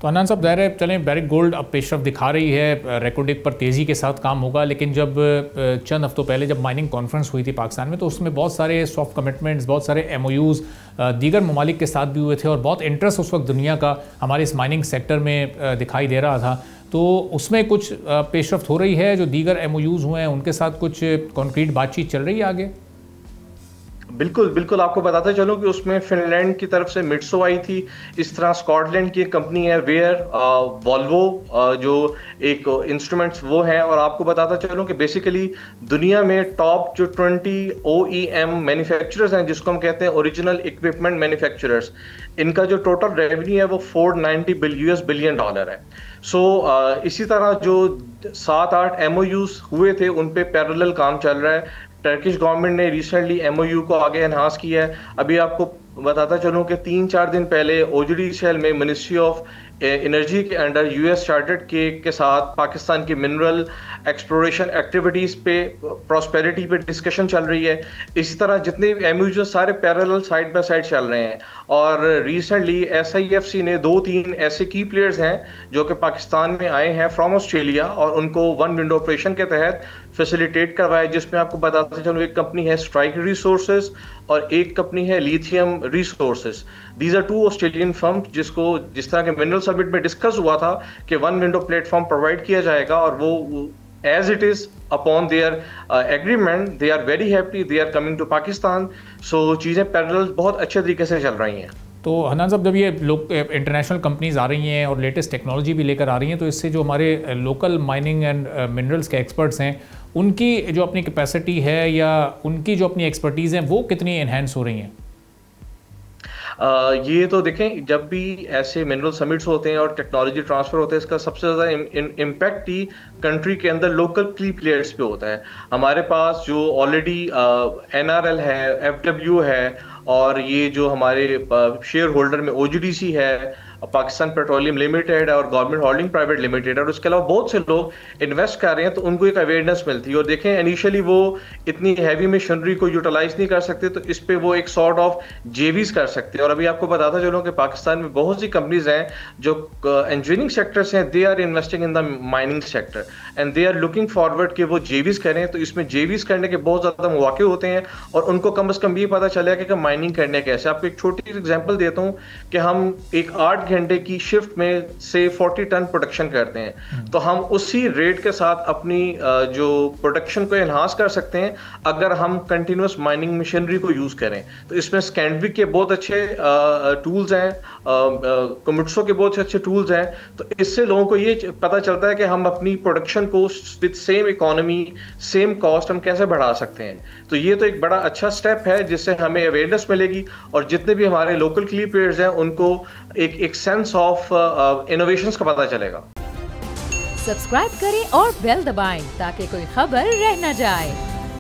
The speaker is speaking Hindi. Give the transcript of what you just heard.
तो अनंत साहब, ज़ाहिर है चलें बैरिक गोल्ड अब पेशरफ दिखा रही है, रेकॉर्डिंग पर तेज़ी के साथ काम होगा, लेकिन जब चंद हफ्तों पहले जब माइनिंग कॉन्फ्रेंस हुई थी पाकिस्तान में, तो उसमें बहुत सारे सॉफ्ट कमिटमेंट्स, बहुत सारे MOUs दीगर ममालिक के साथ भी हुए थे और बहुत इंटरेस्ट उस वक्त दुनिया का हमारे इस माइनिंग सेक्टर में दिखाई दे रहा था। तो उसमें कुछ पेशरफ हो रही है, जो दीगर MOUs हुए हैं उनके साथ कुछ कॉन्क्रीट बातचीत चल रही है आगे? बिल्कुल बिल्कुल, आपको बताते चलूं कि उसमें फिनलैंड की तरफ से मिट्सो आई थी। इस तरह स्कॉटलैंड की एक कंपनी है वेयर, वॉल्वो जो एक इंस्ट्रूमेंट्स वो हैं। और आपको बताता चलूं कि बेसिकली दुनिया में टॉप जो 20 OEM मैन्युफैक्चरर्स हैं, जिसको हम कहते हैं ओरिजिनल इक्विपमेंट मैन्युफैक्चरर्स, इनका जो टोटल रेवेन्यू है वो $490 बिलियन है। इसी तरह जो 7-8 MOUs हुए थे उन पे पैरेलल काम चल रहा है। टर्किश गवर्नमेंट ने रिसेंटली MOU को आगे एनहांस किया है। अभी आपको बताता चलूं कि 3-4 दिन पहले OGDCL में मिनिस्ट्री ऑफ एनर्जी के अंडर US चार्टर्ड के साथ पाकिस्तान की मिनरल एक्सप्लोरेशन एक्टिविटीज़ पे, प्रॉस्पेरिटी पे डिस्कशन चल रही है। इसी तरह जितने भी MOUs सारे पैरेलल साइड बाय साइड चल रहे हैं। और रिसेंटली SIFC ने 2-3 ऐसे की प्लेयर्स हैं जो कि पाकिस्तान में आए हैं फ्रॉम ऑस्ट्रेलिया, और उनको वन विंडो ऑपरेशन के तहत फैसिलिटेट करवाया, जिसमें आपको बताते चलूं एक कंपनी है स्ट्राइक रिसोर्सेज और एक कंपनी है lithium resources. These are 2 Australian firm जिसको जिस तरह के मिनरल समिट में डिस्कस हुआ था कि वन विंडो प्लेटफॉर्म प्रोवाइड किया जाएगा, और वो as it is upon their agreement, they are very happy, they are coming to Pakistan. So चीज़ें पैरेलल बहुत अच्छे तरीके से चल रही हैं। तो हनान साहब, जब ये लोग इंटरनेशनल कंपनीज आ रही हैं और लेटेस्ट टेक्नोलॉजी भी लेकर आ रही हैं, तो इससे जो हमारे लोकल माइनिंग एंड मिनरल्स के एक्सपर्ट्स हैं, उनकी जो अपनी कैपेसिटी है या उनकी जो अपनी एक्सपर्टीज़ हैं, वो कितनी इन्हेंस हो रही हैं? ये तो देखें, जब भी ऐसे मिनरल समिट्स होते हैं और टेक्नोलॉजी ट्रांसफर होता है, इसका सबसे ज़्यादा इम्पैक्ट ही कंट्री के अंदर लोकल की प्लेयर्स पे होता है। हमारे पास जो ऑलरेडी NRL है, FW है, और ये जो हमारे शेयर होल्डर में OGDC है, पाकिस्तान पेट्रोलियम लिमिटेड और गवर्नमेंट होल्डिंग प्राइवेट लिमिटेड, और उसके अलावा बहुत से लोग इन्वेस्ट कर रहे हैं, तो उनको एक अवेयरनेस मिलती है। और देखें, इनिशियली वो इतनी हैवी मशीनरी को यूटिलाइज नहीं कर सकते, तो इस पे वो एक सॉर्ट ऑफ JVs कर सकते हैं। और अभी आपको बताता चलूं कि पाकिस्तान में बहुत सी कंपनीज हैं जो इंजीनियरिंग सेक्टर से हैं, they are investing in the mining sector and they are looking forward कि वो JVs करें। तो इसमें JVs करने के बहुत ज़्यादा मौके होते हैं, और उनको कम से कम ये पता चलेगा कि माइनिंग करने कैसे। आपको एक छोटी एग्जाम्पल देता हूँ कि हम एक 8 घंटे की शिफ्ट में से 40 टन प्रोडक्शन करते हैं, तो हम उसी रेट के साथ अपनी जो प्रोडक्शन को एनहांस कर सकते हैं अगर हम कंटिन्यूअस माइनिंग मशीनरी को यूज करें। तो इसमें स्कैंडविक के बहुत अच्छे टूल्स हैं, कोमिट्सो के बहुत अच्छे टूल्स हैं। तो इससे लोगों को ये पता चलता है कि हम अपनी प्रोडक्शन को with same economy, same cost हम कैसे बढ़ा सकते हैं। तो ये तो एक बड़ा अच्छा स्टेप है जिससे हमें अवेयरनेस मिलेगी, और जितने भी हमारे लोकल क्ली प्लेयर्स हैं उनको एक सेंस ऑफ इनोवेशंस का पता चलेगा। सब्सक्राइब करें और बेल दबाएं ताकि कोई खबर रह न जाए।